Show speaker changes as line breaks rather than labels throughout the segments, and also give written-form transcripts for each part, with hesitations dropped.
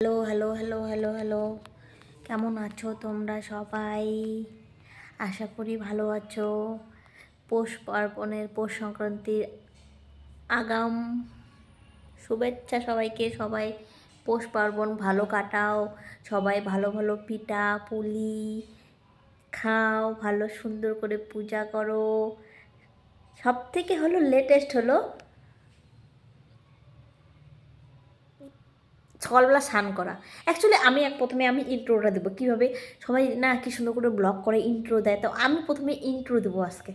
Hello hello hello hello hello, কেমন আছো তোমরা সবাই? আশা করি ভালো আছো। পৌষ সংক্রান্তির আগাম শুভেচ্ছা সবাইকে। সবাই পৌষ পার্বণ ভালো কাটাও, সবাই ভালো ভালো পিঠা পুলি খাও, ভালো সুন্দর করে পূজা করো। সব থেকে হলো লেটেস্ট হলো সকালবেলা স্নান করা। অ্যাকচুয়ালি প্রথমে আমি ইন্ট্রোটা দেবো কীভাবে। সবাই না কি সুন্দর করে ব্লগ করে ইন্ট্রো দেয়, তো আমি প্রথমে ইন্ট্রো দেবো আজকে।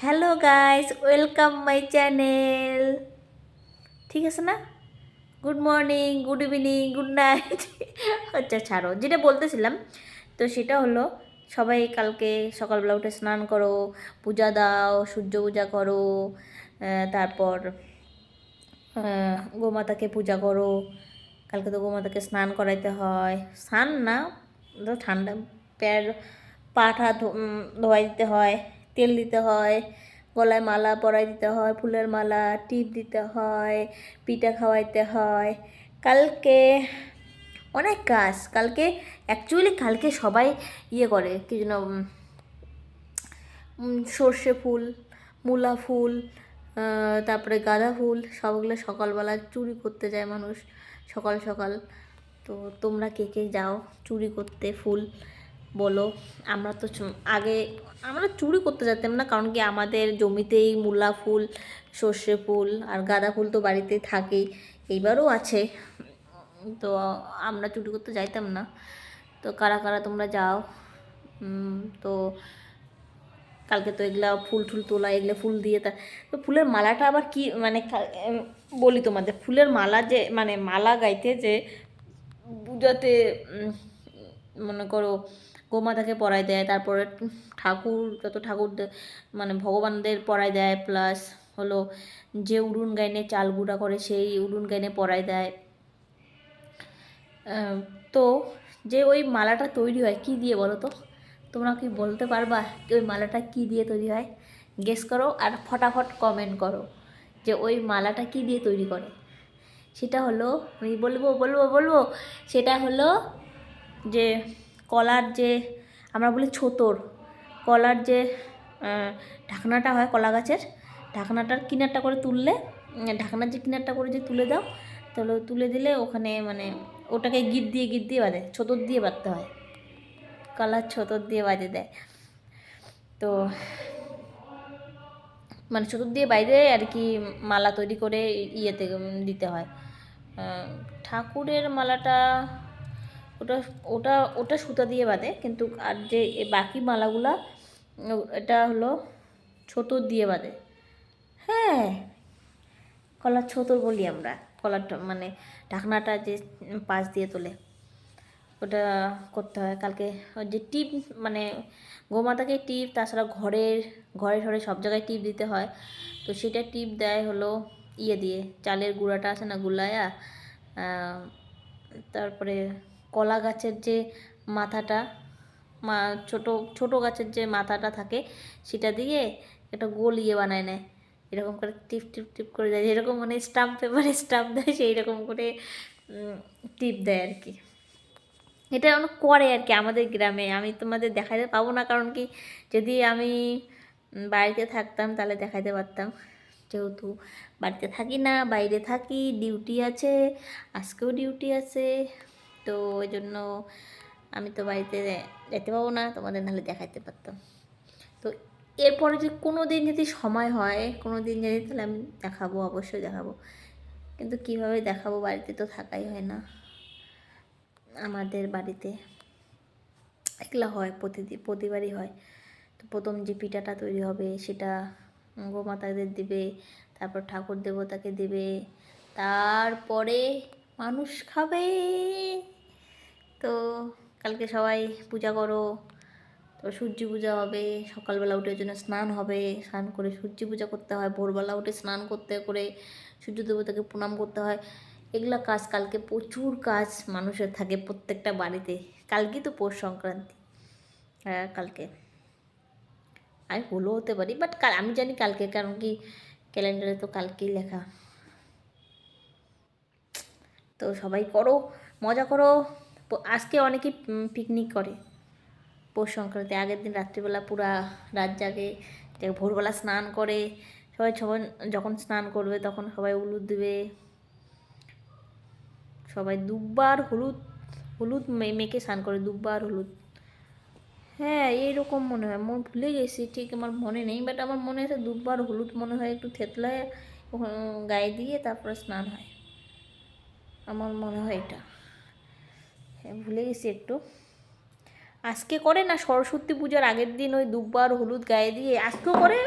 Hello guys, welcome my channel. ঠিক আছে না? Good morning, good evening, good night. আচ্ছা ছাড়ো, যেটা বলতেছিলাম তো সেটা হলো সবাই কালকে সকালবেলা উঠে স্নান করো, পূজা দাও, সূর্য পূজা করো, তারপর গোমাতাকে পূজা করো। কালকে তো গোমাতাকে স্নান করাইতে হয়। স্নান না, ঠান্ডা প্যার পাঠা ধোয়াই দিতে হয়, তেল দিতে হয়, গলায় মালা পরাই দিতে হয়, ফুলের মালা, টিপ দিতে হয়, পিঠা খাওয়াইতে হয়। কালকে অনেক কাজ। কালকে সবাই করে কি যেন, সর্ষে ফুল, মূলা ফুল, তারপরে গাঁদা ফুল, সবগুলো সকালবেলা চুরি করতে যায় মানুষ সকাল সকাল। তো তোমরা কে কে যাও চুরি করতে ফুল বলো। আমরা তো আগে আমরা চুরি করতে যেতাম না, কারণ কি আমাদের জমিতেই মূলা ফুল, সর্ষে ফুল আর গাঁদা ফুল তো বাড়িতেই থাকেই, এইবারও আছে। তো আমরা চুরি করতে যাইতাম না। তো কারা কারা তোমরা যাও? তো কালকে তো এগুলা ফুল টুল তোলা, এগুলো ফুল দিয়ে তো ফুলের মালাটা আবার কি মানে বলি তোমাদের, ফুলের মালা যে মানে মালা গাইতে যে পূজাতে মনে করো গোমাতাকে পরায় দেয়, তারপরে ঠাকুর যত ঠাকুর মানে ভগবানদের পরায় দেয়, প্লাস হলো যে উড়ুন গাইনে চাল গুঁড়া করে সেই উড়ুন গাইনে পরায় দেয়। তো যে ওই মালাটা তৈরি হয় কি দিয়ে বলো তো? তোমরা কি বলতে পারবা ওই মালাটা কি দিয়ে তৈরি হয়? গেস করো আর ফটাফট কমেন্ট করো যে ওই মালাটা কি দিয়ে তৈরি করে। সেটা হলো, আমি বলবো বলবো বলবো সেটা হলো যে কলার যে আমরা বলি ছোতর, কলার যে ঢাকনাটা হয় কলা গাছের, ঢাকনাটার কিনারটা করে তুললে, ঢাকনার যে কিনারটা করে যে তুলে দাও, তাহলে তুলে দিলে ওখানে মানে ওটাকে গিট দিয়ে বাঁধে, ছোতর দিয়ে বাঁধতে হয়, কলার ছোতর দিয়ে বাঁধে দেয়। তো মানে ছোতর দিয়ে বাইরে আর কি মালা তৈরি করে ইয়েতে দিতে হয়। ঠাকুরের মালাটা ওটা ওটা ওটা সুতা দিয়ে বাঁধে, কিন্তু আর যে বাকি মালাগুলা এটা হলো ছোতর দিয়ে বাঁধে। হ্যাঁ, কলার ছোতর বলি আমরা, কলারটা মানে ঢাকনাটা যে পাশ দিয়ে তোলে ওটা করতে হয়। কালকে ওই যে টিপ মানে গোমাতাকে টিপ, তাছাড়া ঘরে ঘরে সব জায়গায় টিপ দিতে হয়। তো সেটা টিপ দেয় হলো ইয়ে দিয়ে, চালের গুঁড়াটা আছে না গুলায়া, তারপরে কলা গাছের যে মাথাটা, ছোটো ছোটো গাছের যে মাথাটা থাকে সেটা দিয়ে একটা গোল ইয়ে বানায় নেয়, এরকম করে টিপ টিপ টিপ করে দেয়, যেরকম মানে স্টাম্প পেপারে স্টাম্প দেয় সেই রকম করে টিপ দেয় আর কি। এটা অনেক করে আর কি আমাদের গ্রামে। আমি তোমাদের দেখাতে পাবো না, কারণ কি যদি আমি বাড়িতে থাকতাম তাহলে দেখাতে পারতাম, যেহেতু বাড়িতে থাকি না, বাইরে থাকি, ডিউটি আছে, আজকেও ডিউটি আছে। তো ওই জন্য আমি তো বাড়িতে যেতে পাবো না, তোমাদের নাহলে দেখাতে পারতাম। তো এরপরে যদি কোনো দিন যদি সময় হয়, কোনো দিন যদি, তাহলে আমি দেখাবো, অবশ্যই দেখাবো। কিন্তু কীভাবে দেখাবো, বাড়িতে তো থাকাই হয় না আমাদের বাড়িতে। এগুলো হয় প্রতিবারই হয়। তো প্রথম যে পিঠাটা তৈরি হবে সেটা গোমাতাদের দিবে, তারপর ঠাকুর দেবতাকে দিবে, তারপরে মানুষ খাবে। তো কালকে সবাই পূজা করো। তো সূর্য পূজা হবে, সকালবেলা উঠে জন্য স্নান হবে, স্নান করে সূর্য পূজা করতে হয়, ভোরবেলা উঠে স্নান করতে করে সূর্য দেবতাকে প্রণাম করতে হয়। এগুলো কাজ কালকে প্রচুর কাজ মানুষের থাকে প্রত্যেকটা বাড়িতে। কালকেই তো পৌষ সংক্রান্তি। হ্যাঁ কালকে, আমি ভুলও হতে পারি, বাট আমি জানি কালকে, কারণ কি ক্যালেন্ডারে তো কালকেই লেখা। তো তো সবাই করো, মজা করো। আজকে অনেকে পিকনিক করে পৌষ সংক্রান্তি আগের দিন রাত্রিবেলা পুরা রাত জাগে, ভোরবেলা স্নান করে। সবাই সবাই যখন স্নান করবে তখন সবাই হলুদ দেবে, সবাই দুব্বার হলুদ হলুদ মেখে স্নান করে, দুব্বার হলুদ। হ্যাঁ এইরকম মনে হয়, মন ভুলে গেছি ঠিক, আমার মনে নেই, বাট আমার মনে হয়েছে দুব্বার হলুদ মনে হয় একটু থেতলায় গায়ে দিয়ে তারপরে স্নান হয়, আমার মনে হয় এটা। হ্যাঁ ভুলে গেছি একটু। আজকে করে না সরস্বতী পূজার আগের দিন ওই দুব্বার হলুদ গায়ে দিয়ে, আজকেও করে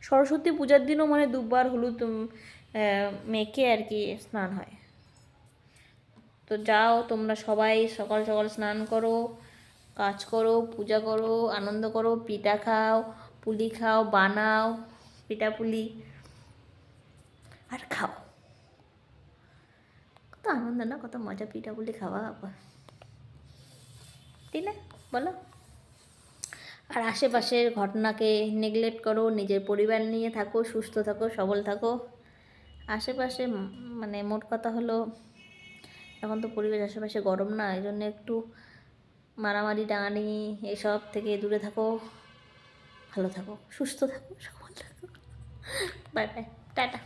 সরস্বতী পূজার দিনও মানে দুব্বার হলুদ মেখে আর কি স্নান হয়। তো যাও তোমরা সবাই সকাল সকাল স্নান করো, কাজ করো, পূজা করো, আনন্দ করো, পিঠা খাও, পুলি খাও, বানাও পিঠা পুলি আর খাও। কত আনন্দ না, কত মজা পিঠা পুলি খাওয়া, ঠিক না বলো? আর আশেপাশের ঘটনাকে নেগলেক্ট করো, নিজের পরিবার নিয়ে থাকো, সুস্থ থাকো, সবল থাকো। আশেপাশে মানে মোট কথা হলো এখন তো পরিবেশ আশেপাশে গরম না, এই জন্য একটু মারামারি টাঙানি এসব থেকে দূরে থাকো, ভালো থাকো, সুস্থ থাকো, সবল থাকো। Bye bye, tata.